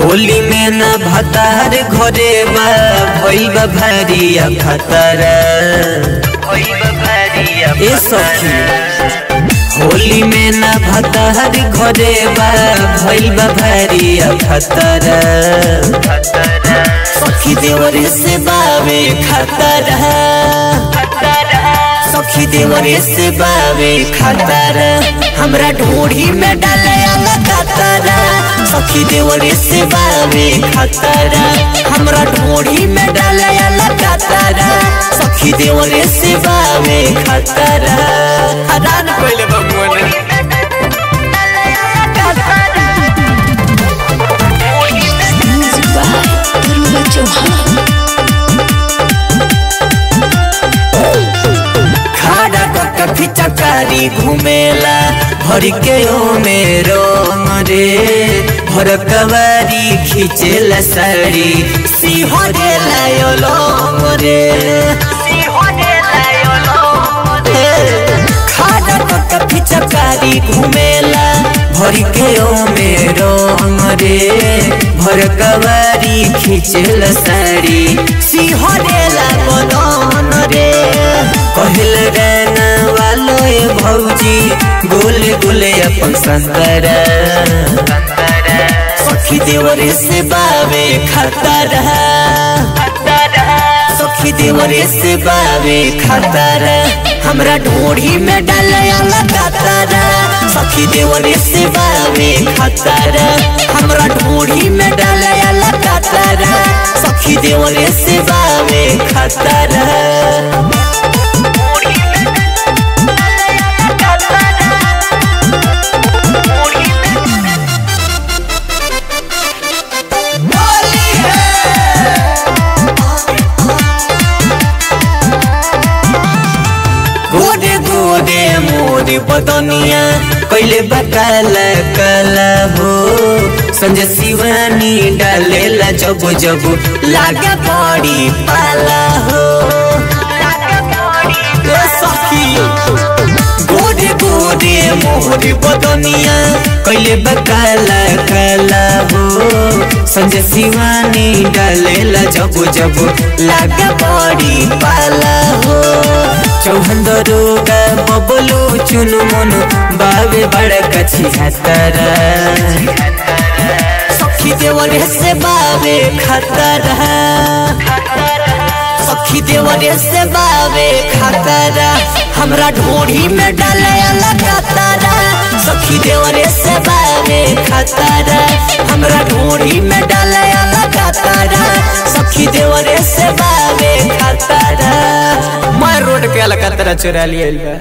होली में न भतार घरे बा भइल बा भारी खतर ए सखी। होली में न भतार घरे बा भइल बा भारी खतर सखी देवरे से बावे खतर सखी देवरे से बावे खतर हमरा ढोढ़ी में डाले खतर सखी देवरे से बावे खतर हमरा ढोढ़ी में डाले खतर सखी देवरे से बावे खतर हरान पहले भगवान चकारी घुमेला भर के ओ मेरो रे भर कवारी खींचेला साड़ी सिंहरे लायो रे खाड़ा कभी चकारी घुमेला भर के ओ मेरो रे भर कवारी खींचेला साड़ी सिंहरे लायो रे कहल रहना वालो भौजी गोले गोले अपन संतर सखी देवरे से बावे खतर सखी देवरे से बावे खतर हमरा ढोढ़ी में डाले खतर सखी देवरे से बावे खतर हमरा ढोढ़ी में डाले खतर सखी देवरे से बावे खतर। मोरी बदनिया कैले बकाला कला हो संजय शिवानी डालेला जब जब लागे बड़ी पाला हो सखी गोरे गोरे मोरी बदनिया कैले बकाला कला हो संजय शिवानी डालेला जब जब लागे बड़ी पाला हो चौहान दरोगा बबलू चुनु मनु बावे बड़ा कछी खतर सखी देवरे से बावे खतर सखी देवरे से बावे खतर हमरा ढोढ़ी में डाले खतर सखी देवरे से बावे खतर हमरा ढोढ़ी में डाले खतर सखी देवरे से बावे खतर मैं रोड के अलकतरा चुरा लिया।